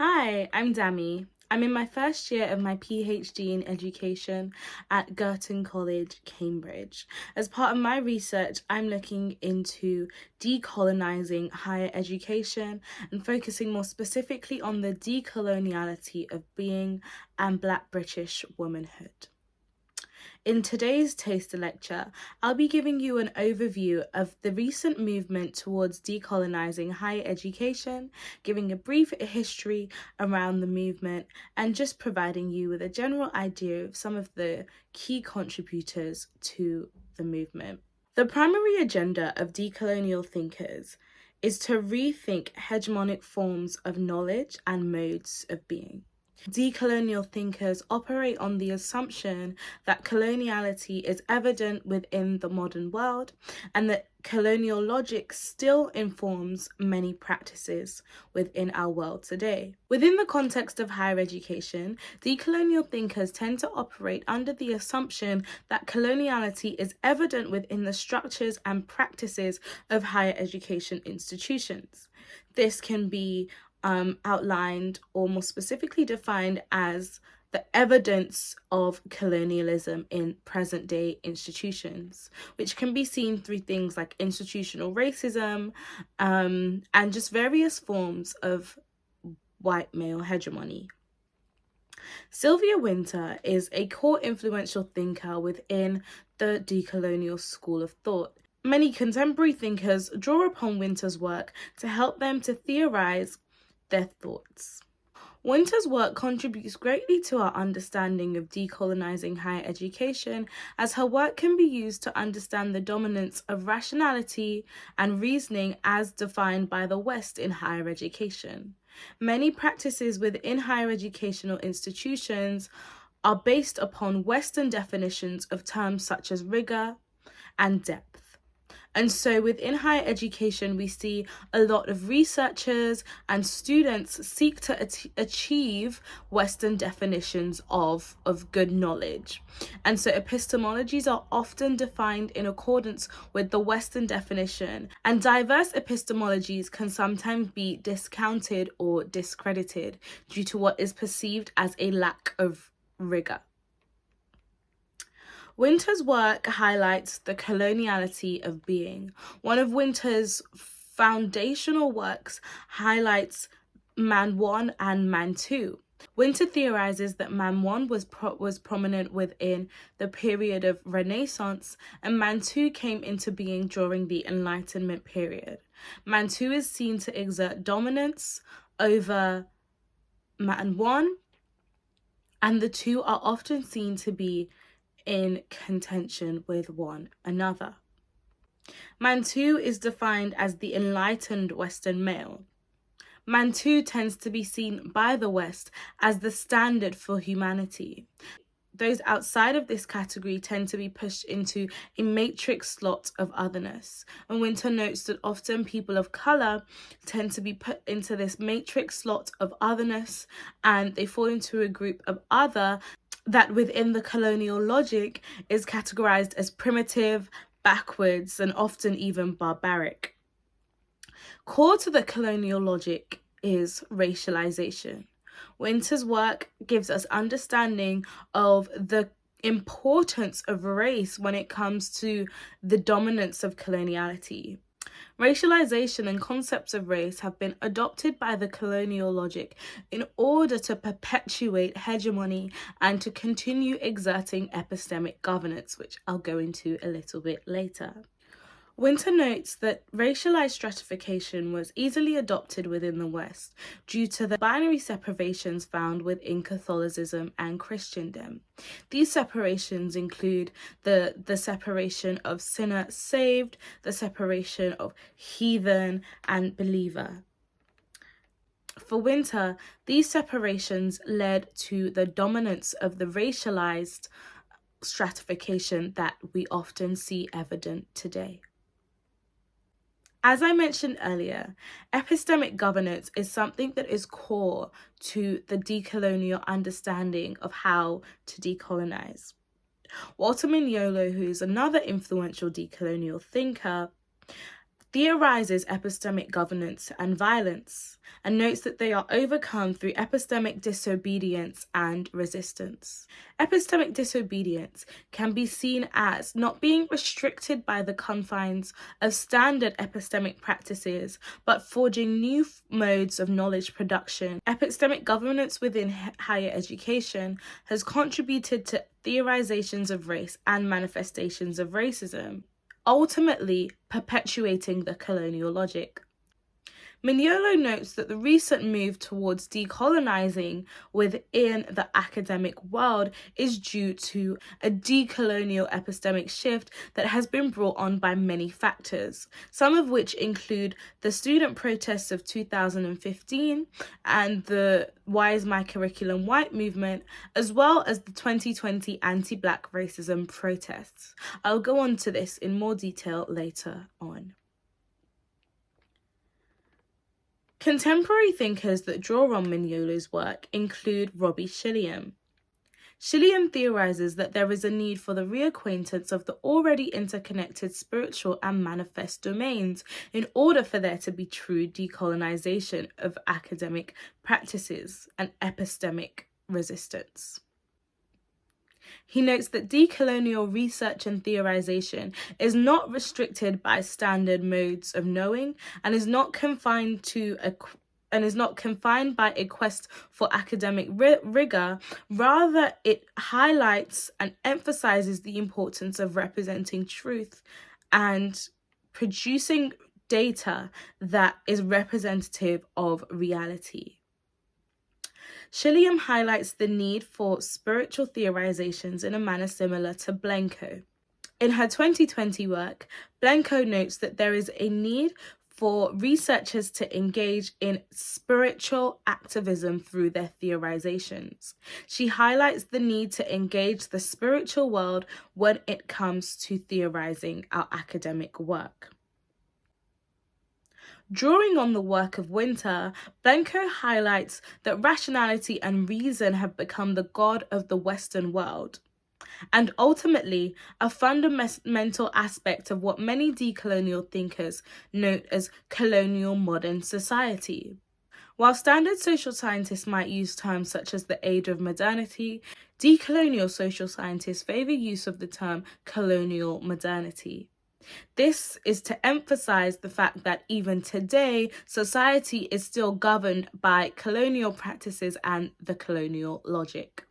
Hi, I'm Dami. I'm in my first year of my PhD in education at Girton College, Cambridge. As part of my research, I'm looking into decolonising higher education and focusing more specifically on the decoloniality of being and Black British womanhood. In today's taster lecture, I'll be giving you an overview of the recent movement towards decolonising higher education, giving a brief history around the movement, and just providing you with a general idea of some of the key contributors to the movement. The primary agenda of decolonial thinkers is to rethink hegemonic forms of knowledge and modes of being. Decolonial thinkers operate on the assumption that coloniality is evident within the modern world and that colonial logic still informs many practices within our world today. Within the context of higher education, decolonial thinkers tend to operate under the assumption that coloniality is evident within the structures and practices of higher education institutions. This can be outlined or more specifically defined as the evidence of colonialism in present day institutions, which can be seen through things like institutional racism and just various forms of white male hegemony. Sylvia Wynter is a core influential thinker within the decolonial school of thought. Many contemporary thinkers draw upon Wynter's work to help them to theorize their thoughts. Wynter's work contributes greatly to our understanding of decolonising higher education, as her work can be used to understand the dominance of rationality and reasoning as defined by the West in higher education. Many practices within higher educational institutions are based upon Western definitions of terms such as rigour and depth. And so within higher education, we see a lot of researchers and students seek to achieve Western definitions of good knowledge. And so epistemologies are often defined in accordance with the Western definition, and diverse epistemologies can sometimes be discounted or discredited due to what is perceived as a lack of rigour. Wynter's work highlights the coloniality of being. One of Wynter's foundational works highlights Man 1 and Man 2. Wynter theorizes that Man 1 was prominent within the period of Renaissance, and Man 2 came into being during the Enlightenment period. Man 2 is seen to exert dominance over Man 1, and the two are often seen to be in contention with one another. Man 2 is defined as the enlightened Western male. Man 2 tends to be seen by the West as the standard for humanity. Those outside of this category tend to be pushed into a matrix slot of otherness. And Wynter notes that often people of colour tend to be put into this matrix slot of otherness, and they fall into a group of other that within the colonial logic is categorized as primitive, backwards, and often even barbaric. Core to the colonial logic is racialization. Wynter's work gives us understanding of the importance of race when it comes to the dominance of coloniality. Racialization and concepts of race have been adopted by the colonial logic in order to perpetuate hegemony and to continue exerting epistemic governance, which I'll go into a little bit later. Wynter notes that racialized stratification was easily adopted within the West due to the binary separations found within Catholicism and Christendom. These separations include the separation of sinner saved, the separation of heathen and believer. For Wynter, these separations led to the dominance of the racialized stratification that we often see evident today. As I mentioned earlier, epistemic governance is something that is core to the decolonial understanding of how to decolonize. Walter Mignolo, who is another influential decolonial thinker, theorizes epistemic governance and violence, and notes that they are overcome through epistemic disobedience and resistance. Epistemic disobedience can be seen as not being restricted by the confines of standard epistemic practices, but forging new modes of knowledge production. Epistemic governance within higher education has contributed to theorizations of race and manifestations of racism, ultimately perpetuating the colonial logic. Mignolo notes that the recent move towards decolonizing within the academic world is due to a decolonial epistemic shift that has been brought on by many factors, some of which include the student protests of 2015 and the Why is My Curriculum White movement, as well as the 2020 anti-Black racism protests. I'll go on to this in more detail later on. Contemporary thinkers that draw on Mignolo's work include Robbie Shilliam. Shilliam theorizes that there is a need for the reacquaintance of the already interconnected spiritual and manifest domains in order for there to be true decolonization of academic practices and epistemic resistance. He notes that decolonial research and theorization is not restricted by standard modes of knowing and is not confined by a quest for academic rigor. Rather, it highlights and emphasizes the importance of representing truth and producing data that is representative of reality. Shilliam highlights the need for spiritual theorizations in a manner similar to Blenko. In her 2020 work, Blenko notes that there is a need for researchers to engage in spiritual activism through their theorizations. She highlights the need to engage the spiritual world when it comes to theorizing our academic work. Drawing on the work of Winter, Blenko highlights that rationality and reason have become the god of the Western world, and ultimately a fundamental aspect of what many decolonial thinkers note as colonial modern society. While standard social scientists might use terms such as the age of modernity, decolonial social scientists favor use of the term colonial modernity. This is to emphasize the fact that even today, society is still governed by colonial practices and the colonial logic.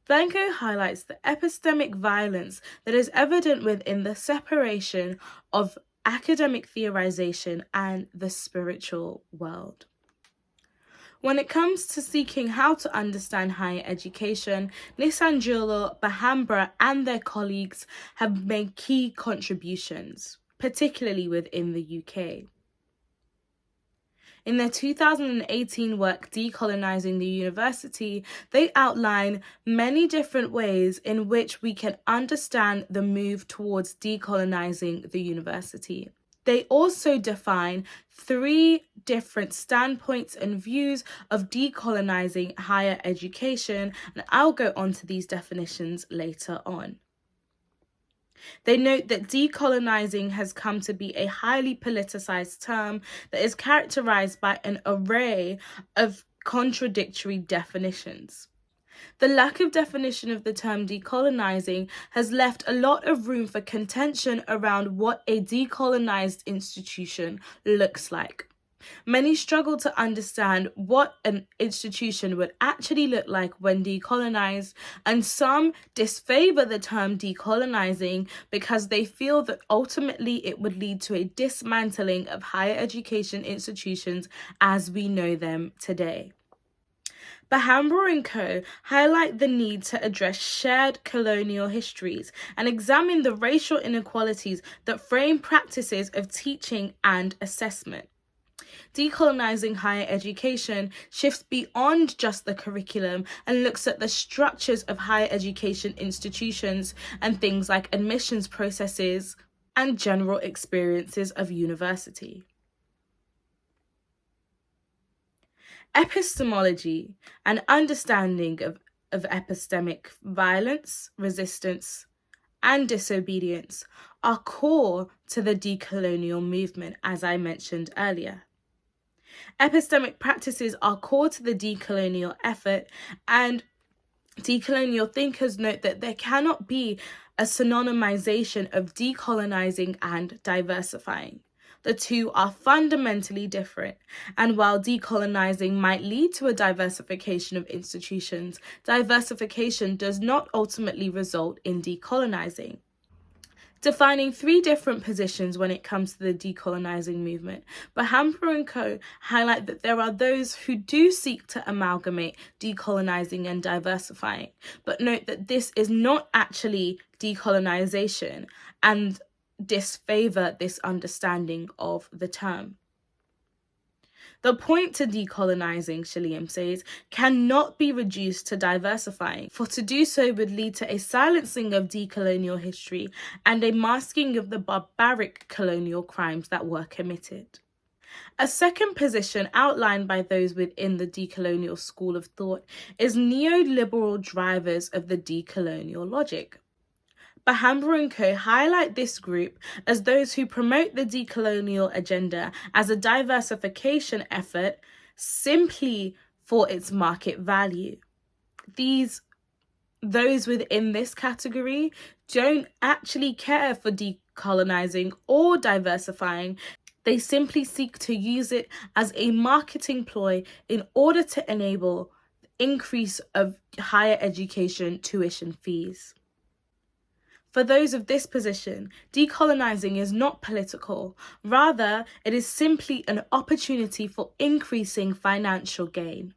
Blenko highlights the epistemic violence that is evident within the separation of academic theorization and the spiritual world. When it comes to seeking how to understand higher education, Nisangelo, Bahambra, and their colleagues have made key contributions, particularly within the UK. In their 2018 work, Decolonising the University, they outline many different ways in which we can understand the move towards decolonising the university. They also define 3 different standpoints and views of decolonising higher education, and I'll go on to these definitions later on. They note that decolonising has come to be a highly politicised term that is characterised by an array of contradictory definitions. The lack of definition of the term decolonising has left a lot of room for contention around what a decolonised institution looks like. Many struggle to understand what an institution would actually look like when decolonised, and some disfavour the term decolonising because they feel that ultimately it would lead to a dismantling of higher education institutions as we know them today. Bahambra and Co. highlight the need to address shared colonial histories and examine the racial inequalities that frame practices of teaching and assessment. Decolonising higher education shifts beyond just the curriculum and looks at the structures of higher education institutions and things like admissions processes and general experiences of university. Epistemology, an understanding of epistemic violence, resistance, and disobedience are core to the decolonial movement, as I mentioned earlier. Epistemic practices are core to the decolonial effort, and decolonial thinkers note that there cannot be a synonymization of decolonizing and diversifying. The two are fundamentally different, and while decolonizing might lead to a diversification of institutions, diversification does not ultimately result in decolonizing. Defining three different positions when it comes to the decolonizing movement, Bahambra and Co. highlight that there are those who do seek to amalgamate decolonizing and diversifying, but note that this is not actually decolonization and disfavor this understanding of the term. The point to decolonizing, Shaliem says, cannot be reduced to diversifying, for to do so would lead to a silencing of decolonial history and a masking of the barbaric colonial crimes that were committed. A second position outlined by those within the decolonial school of thought is neoliberal drivers of the decolonial logic. Bahambra and Co. highlight this group as those who promote the decolonial agenda as a diversification effort simply for its market value. Those within this category don't actually care for decolonizing or diversifying. They simply seek to use it as a marketing ploy in order to enable the increase of higher education tuition fees. For those of this position, decolonizing is not political. Rather, it is simply an opportunity for increasing financial gain.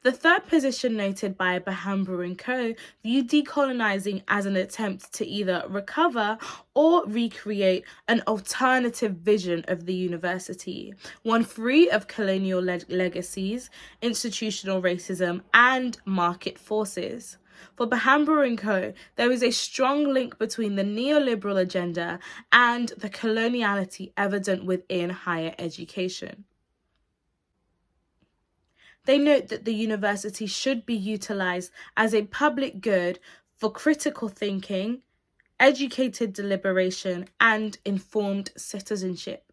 The third position noted by Bahambra and Co. view decolonizing as an attempt to either recover or recreate an alternative vision of the university, one free of colonial legacies, institutional racism, and market forces. For Bahambra and Co., there is a strong link between the neoliberal agenda and the coloniality evident within higher education. They note that the university should be utilised as a public good for critical thinking, educated deliberation, and informed citizenship.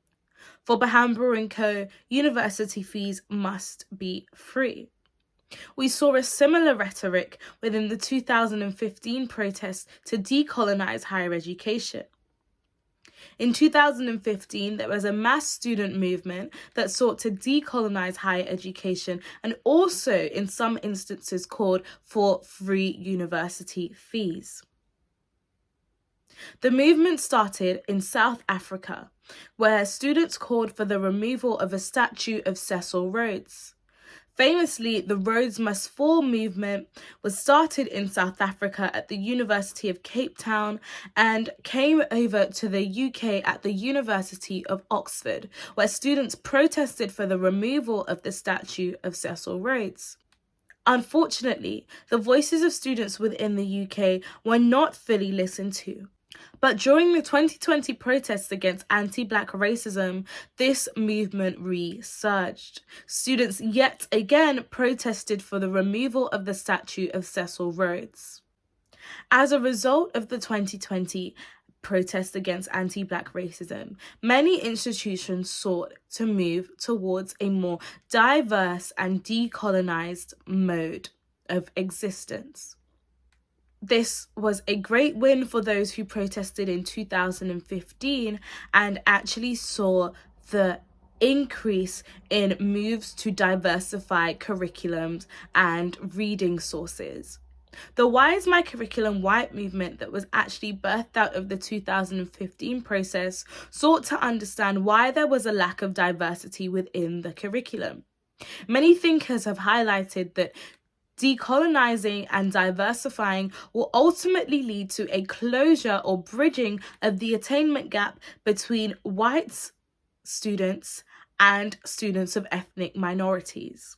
For Bahambra and Co., university fees must be free. We saw a similar rhetoric within the 2015 protests to decolonise higher education. In 2015, there was a mass student movement that sought to decolonise higher education and also, in some instances, called for free university fees. The movement started in South Africa, where students called for the removal of a statue of Cecil Rhodes. Famously, the Rhodes Must Fall movement was started in South Africa at the University of Cape Town and came over to the UK at the University of Oxford, where students protested for the removal of the statue of Cecil Rhodes. Unfortunately, the voices of students within the UK were not fully listened to. But during the 2020 protests against anti-Black racism, this movement resurged. Students yet again protested for the removal of the statue of Cecil Rhodes. As a result of the 2020 protests against anti-Black racism, many institutions sought to move towards a more diverse and decolonized mode of existence. This was a great win for those who protested in 2015 and actually saw the increase in moves to diversify curriculums and reading sources. The Why Is My Curriculum White movement that was actually birthed out of the 2015 process sought to understand why there was a lack of diversity within the curriculum. Many thinkers have highlighted that decolonizing and diversifying will ultimately lead to a closure or bridging of the attainment gap between white students and students of ethnic minorities.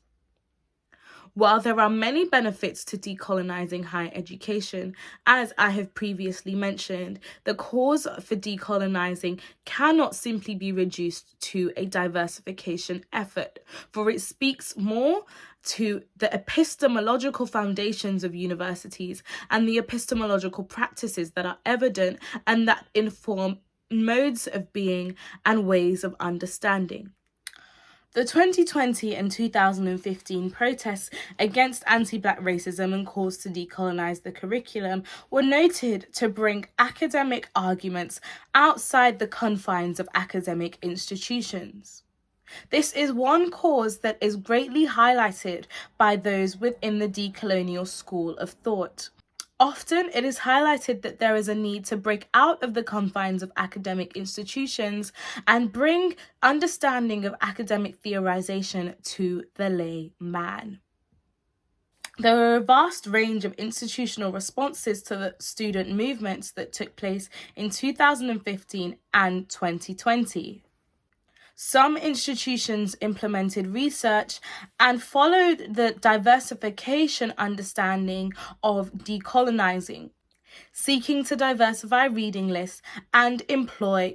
While there are many benefits to decolonising higher education, as I have previously mentioned, the cause for decolonising cannot simply be reduced to a diversification effort, for it speaks more to the epistemological foundations of universities and the epistemological practices that are evident and that inform modes of being and ways of understanding. The 2020 and 2015 protests against anti-Black racism and calls to decolonise the curriculum were noted to bring academic arguments outside the confines of academic institutions. This is one cause that is greatly highlighted by those within the decolonial school of thought. Often it is highlighted that there is a need to break out of the confines of academic institutions and bring understanding of academic theorization to the layman. There are a vast range of institutional responses to the student movements that took place in 2015 and 2020. Some institutions implemented research and followed the diversification understanding of decolonising, seeking to diversify reading lists and employ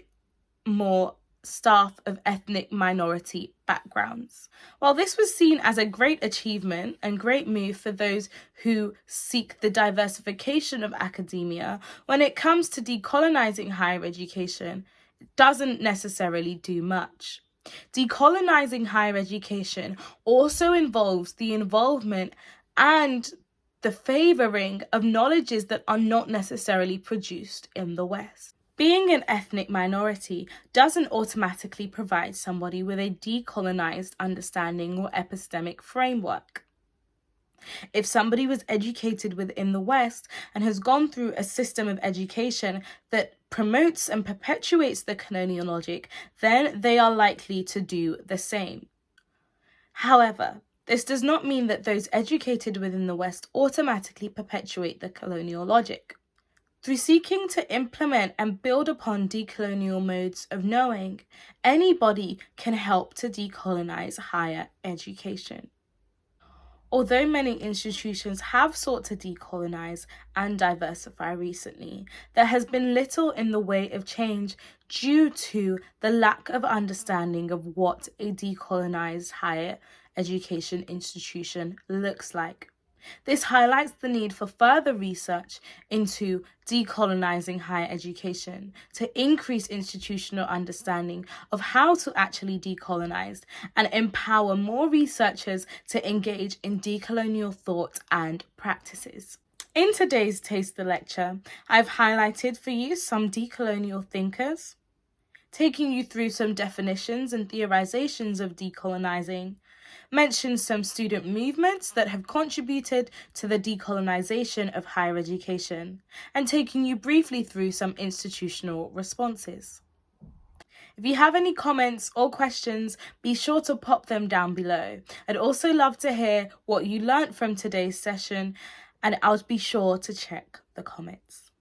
more staff of ethnic minority backgrounds. While this was seen as a great achievement and great move for those who seek the diversification of academia, when it comes to decolonising higher education, doesn't necessarily do much. Decolonising higher education also involves the involvement and the favouring of knowledges that are not necessarily produced in the West. Being an ethnic minority doesn't automatically provide somebody with a decolonised understanding or epistemic framework. If somebody was educated within the West and has gone through a system of education that promotes and perpetuates the colonial logic, then they are likely to do the same. However, this does not mean that those educated within the West automatically perpetuate the colonial logic. Through seeking to implement and build upon decolonial modes of knowing, anybody can help to decolonize higher education. Although many institutions have sought to decolonize and diversify recently, there has been little in the way of change due to the lack of understanding of what a decolonized higher education institution looks like. This highlights the need for further research into decolonizing higher education to increase institutional understanding of how to actually decolonize and empower more researchers to engage in decolonial thought and practices. In today's Taster Lecture, I've highlighted for you some decolonial thinkers, taking you through some definitions and theorizations of decolonizing, mentioned some student movements that have contributed to the decolonization of higher education, and taking you briefly through some institutional responses. If you have any comments or questions, be sure to pop them down below. I'd also love to hear what you learnt from today's session, and I'll be sure to check the comments.